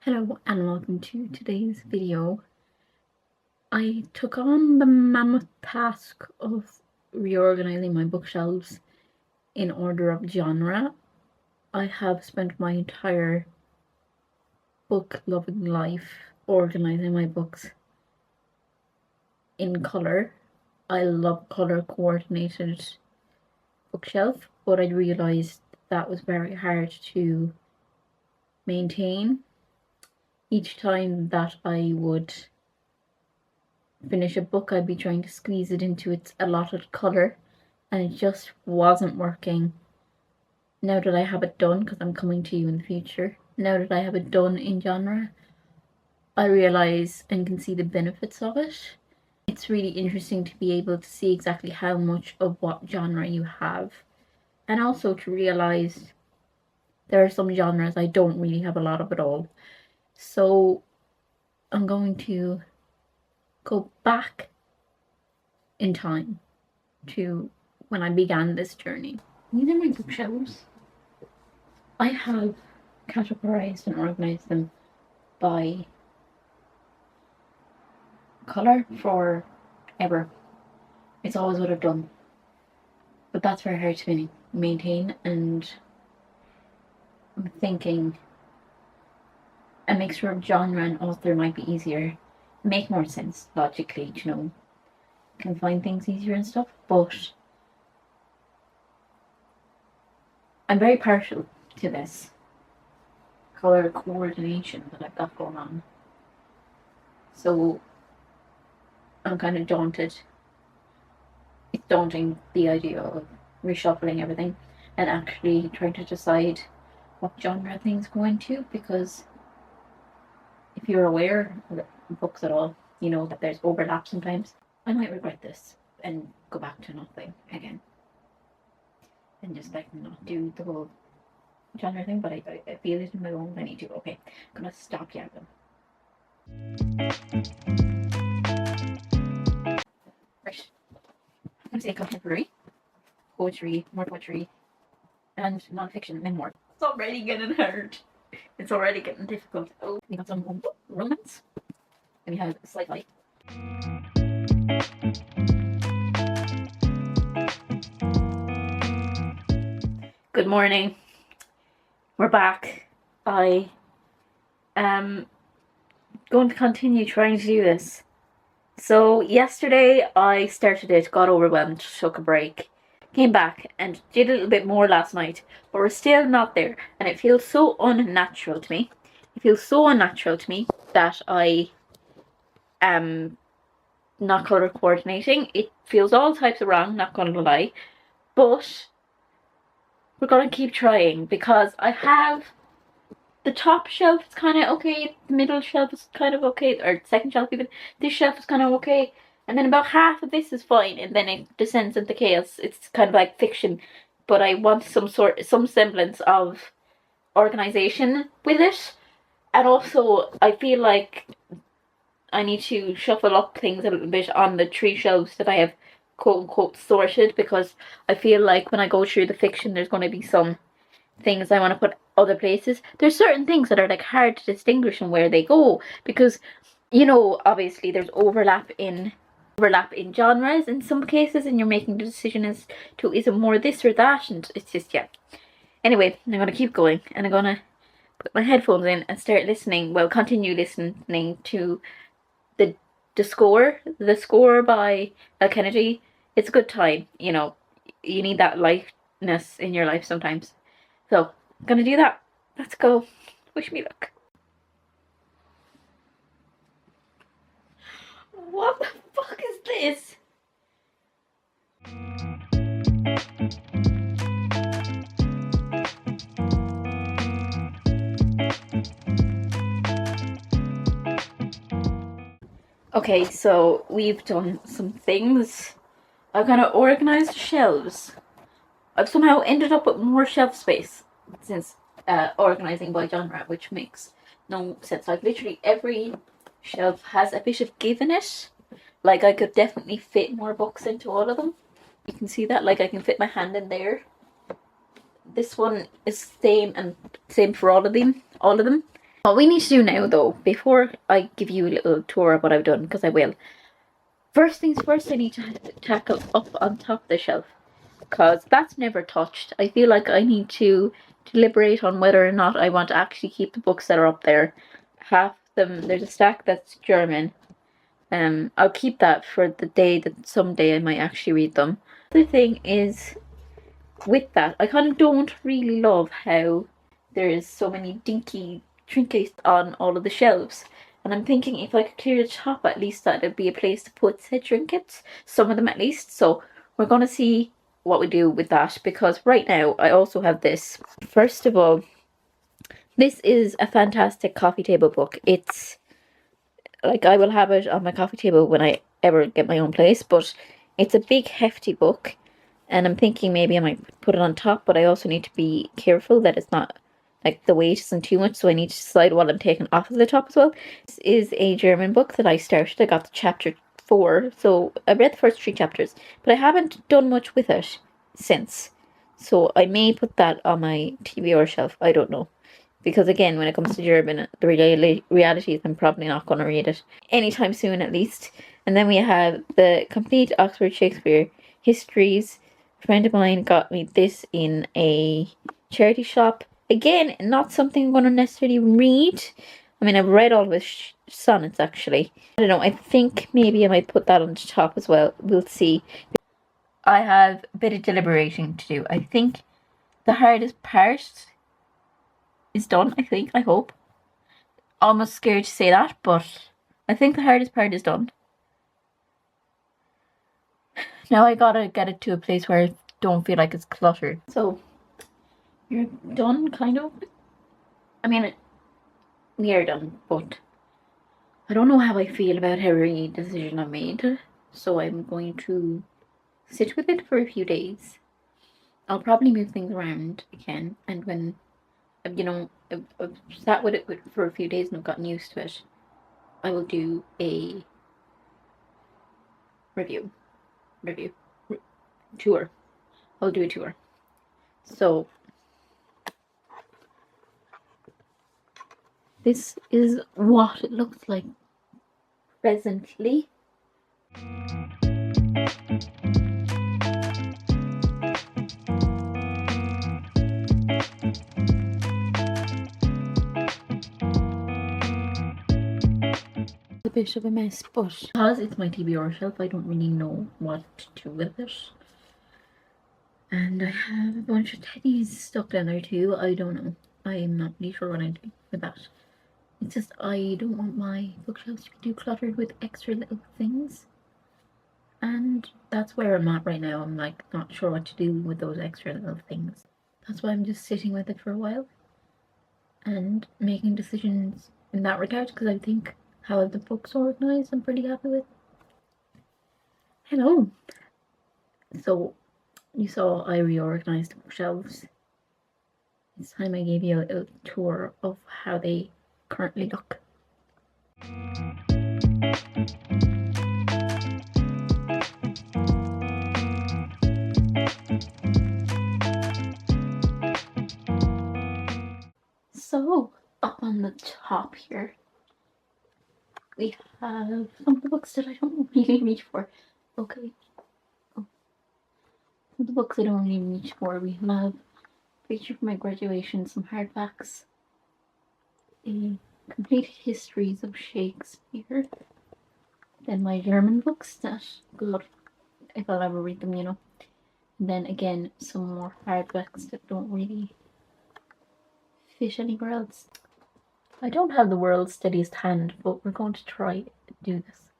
Hello and welcome to today's video. I took on the mammoth task of reorganizing my bookshelves in order of genre. I have spent my entire book-loving life organizing my books in colour. I love colour-coordinated bookshelf, but I realised that was very hard to maintain. Each time that I would finish a book, I'd be trying to squeeze it into its allotted colour, and it just wasn't working. Now that I have it done, because I'm coming to you in the future, now that I have it done in genre, I realise and can see the benefits of it. It's really interesting to be able to see exactly how much of what genre you have, and also to realise there are some genres I don't really have a lot of at all. So I'm going to go back in time to when I began this journey. These are my bookshelves. I have categorized and organized them by color forever. It's always what I've done. But that's very hard to maintain, and I'm thinking a mixture of genre and author might be easier, make more sense logically, can find things easier and stuff, but I'm very partial to this colour coordination that I've got going on. So I'm kind of daunted. It's daunting, the idea of reshuffling everything and actually trying to decide what genre things go into, because if you're aware of books at all, you know that there's overlap sometimes. I might regret this and go back to nothing again and just not do the whole genre thing, but I feel it in my bones. I need to. Okay, I'm gonna stop yapping. Right, I'm gonna say contemporary poetry, more poetry, and non-fiction, and more. It's already getting hard. It's already getting difficult. Oh, we got some romance. And we have a slight light. Good morning. We're back. I am going to continue trying to do this. So yesterday I started it, got overwhelmed, took a break, came back and did a little bit more last night, but we're still not there, and it feels so unnatural to me. It feels so unnatural to me that I am not colour coordinating. It feels all types of wrong, not gonna lie, but we're gonna keep trying, because I have the top shelf is kind of okay, the middle shelf is kind of okay, or second shelf even, this shelf is kind of okay, and then about half of this is fine, and then it descends into chaos. It's kind of like fiction, but I want some semblance of organisation with it. And also I feel like I need to shuffle up things a little bit on the 3 shelves that I have quote unquote sorted, because I feel like when I go through the fiction there's going to be some things I want to put other places. There's certain things that are like hard to distinguish and where they go, because obviously there's overlap in genres in some cases, and you're making the decision as to is it more this or that, and it's just, yeah. Anyway, I'm gonna keep going, and I'm gonna put my headphones in and start listening, continue listening to the score by Kennedy. It's a good time, you need that lightness in your life sometimes. So I'm gonna do that. Let's go. Wish me luck. What the fuck is this? Okay, so we've done some things. I've kind of organised the shelves. I've somehow ended up with more shelf space since organising by genre, which makes no sense. Like literally every shelf has a bit of give in it. Like I could definitely fit more books into all of them. You can see that, like I can fit my hand in there. this one is same for all of them. What we need to do now, though, before I give you a little tour of what I've done, because I will. First things first, I need to tackle up on top of the shelf, because that's never touched. I feel like I need to deliberate on whether or not I want to actually keep the books that are up there. Half them, there's a stack that's German. I'll keep that for the day that someday I might actually read them. The thing is, with that, I kind of don't really love how there is so many dinky trinkets on all of the shelves. And I'm thinking if I could clear the top, at least that would be a place to put said trinkets. Some of them at least. So we're going to see what we do with that. Because right now, I also have this. First of all, this is a fantastic coffee table book. It's like, I will have it on my coffee table when I ever get my own place. But it's a big, hefty book. And I'm thinking maybe I might put it on top, but I also need to be careful that it's not, like, the weight isn't too much, so I need to decide what I'm taking off of the top as well. This is a German book that I started. I got to chapter 4, so I read the first 3 chapters, but I haven't done much with it since. So I may put that on my TBR shelf, I don't know. Because again, when it comes to German, the reality is I'm probably not going to read it anytime soon, at least. And then we have the complete Oxford Shakespeare Histories. A friend of mine got me this in a charity shop. Again, not something I'm going to necessarily read. I mean, I've read all of his sonnets, actually. I don't know, I think maybe I might put that on the top as well. We'll see. I have a bit of deliberating to do. I think the hardest part is done, I hope. Almost scared to say that, but I think the hardest part is done. Now I gotta get it to a place where I don't feel like it's cluttered. So, you're done, kind of. I mean, we are done, but I don't know how I feel about every decision I made. So I'm going to sit with it for a few days. I'll probably move things around again, and when, I've sat with it for a few days and I've gotten used to it, I will do a tour. I'll do a tour. So this is what it looks like presently. A bit of a mess, but because it's my TBR shelf, I don't really know what to do with it. And I have a bunch of teddies stuck down there too. I don't know. I am not really sure what I'm doing with that. It's just I don't want my bookshelves to be too cluttered with extra little things. And that's where I'm at right now. I'm like not sure what to do with those extra little things. That's why I'm just sitting with it for a while and making decisions in that regard, because I think how the books organized I'm pretty happy with. Hello. So you saw I reorganized the bookshelves. It's time I gave you a little tour of how they currently look. So up on the top here we have some of the books that I don't really reach for. Okay. Some of the books I don't really reach for. We have a picture from my graduation, some hardbacks, a complete histories of Shakespeare, then my German books that, God, if I'll ever read them, and then again some more hardbacks that don't really fit anywhere else. I don't have the world's steadiest hand, but we're going to try to do this.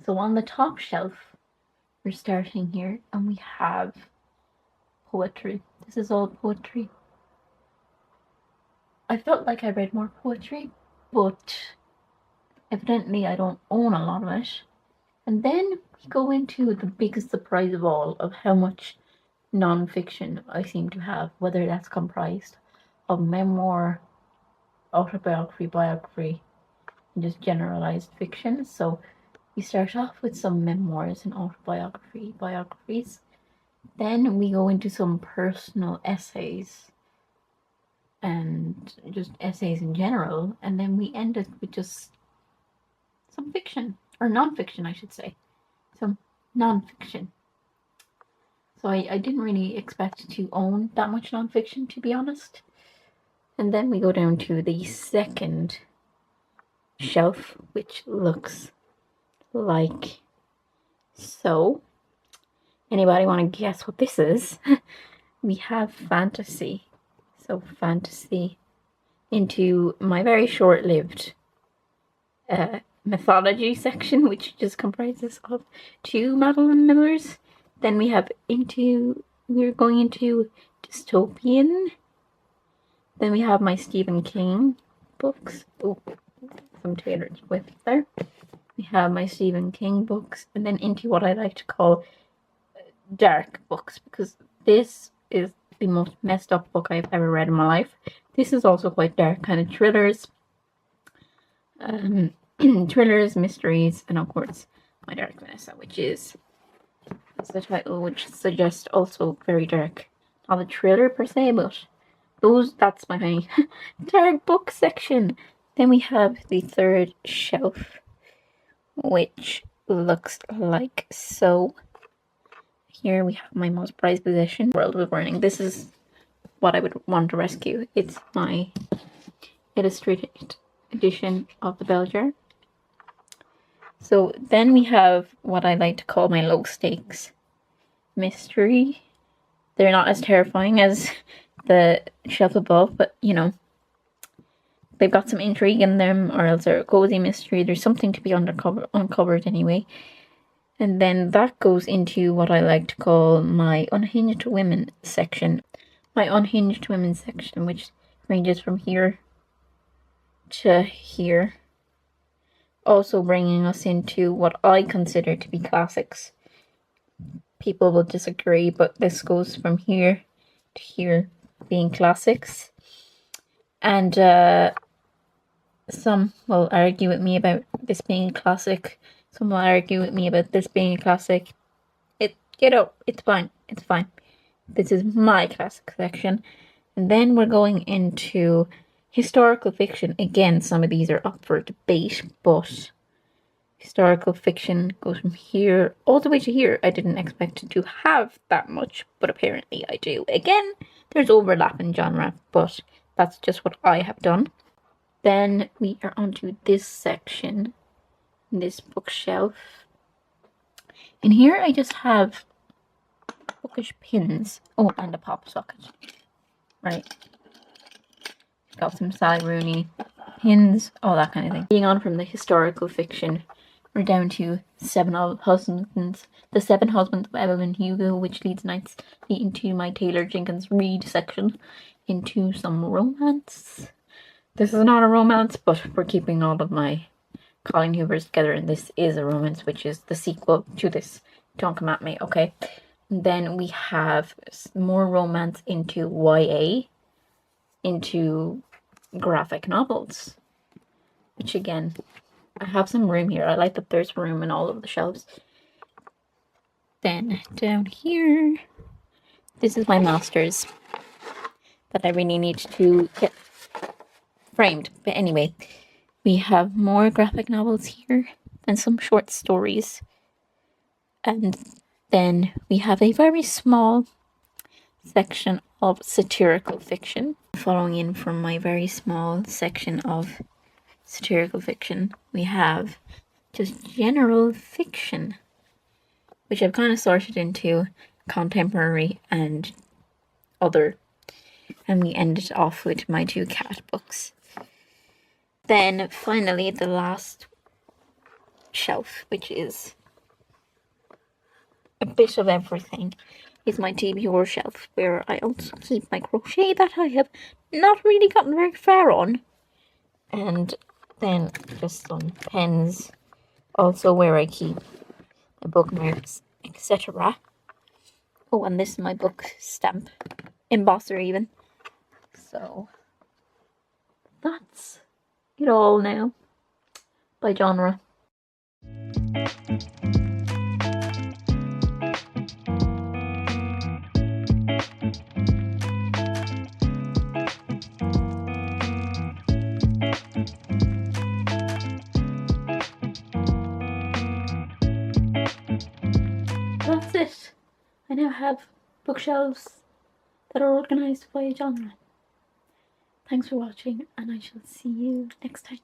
So on the top shelf, we're starting here, and we have poetry. This is all poetry. I felt like I read more poetry, but evidently I don't own a lot of it. And then we go into the biggest surprise of all, of how much non-fiction I seem to have, whether that's comprised of memoir, autobiography, biography, and just generalized fiction. So we start off with some memoirs and biographies, Then we go into some personal essays and just essays in general, and then we end it with just some fiction, or non-fiction I should say, some non-fiction. So I didn't really expect to own that much non-fiction, to be honest. And then we go down to the second shelf, which looks like so. Anybody want to guess what this is? We have fantasy. So fantasy into my very short-lived mythology section, which just comprises of 2 Madeline Millers. Then we have we're going into dystopian. Then we have my Stephen King books. Oh, some Taylor Swift there. We have my Stephen King books, and then into what I like to call dark books, because this is the most messed up book I've ever read in my life. This is also quite dark, kind of thrillers, thrillers, mysteries, and of course My Dark Vanessa, which is the title, which suggests also very dark. Not a thriller per se, but that's my kind of dark book section. Then we have the third shelf, which looks like so. Here we have my most prized possession, World of Burning. This is what I would want to rescue. It's my illustrated edition of the bell jar. So then we have what I like to call my low stakes mystery. They're not as terrifying as the shelf above, but you know, they've got some intrigue in them, or else they're a cozy mystery. There's something to be uncovered anyway. And then that goes into what I like to call my unhinged women section. My unhinged women section, which ranges from here to here. Also bringing us into what I consider to be classics. People will disagree, but this goes from here to here being classics. And some will argue with me about this being a classic. Some will argue with me about this being a classic. It's fine. It's fine. This is my classic section. And then we're going into historical fiction. Again, some of these are up for debate, but historical fiction goes from here all the way to here. I didn't expect to have that much, but apparently I do. Again, there's overlap in genre, but that's just what I have done. Then we are onto this section, this bookshelf. And here I just have bookish pins. Oh, and a pop socket. Right. Got some Sally Rooney pins, all that kind of thing. Being on from the historical fiction, we're down to The 7 Husbands of Evelyn Hugo, which leads nicely into my Taylor Jenkins Reid section, into some romance. This is not a romance, but we're keeping all of my Colleen Hoovers together, and this is a romance, which is the sequel to this. Don't come at me, okay? And then we have more romance into YA, into graphic novels, which again, I have some room here. I like that there's room in all of the shelves. Then down here, this is my masters that I really need to get framed. But anyway, we have more graphic novels here and some short stories. And then we have a very small section of satirical fiction. Following in from my very small section of satirical fiction, we have just general fiction, which I've kind of sorted into contemporary and other. And we ended off with my 2 cat books. Then finally the last shelf, which is a bit of everything, is my TBR shelf, where I also keep my crochet that I have not really gotten very far on. And then just some pens, also where I keep my bookmarks, etc. Oh, and this is my book stamp, embosser even. So that's it all now by genre. I now have bookshelves that are organised by genre. Thanks for watching, and I shall see you next time.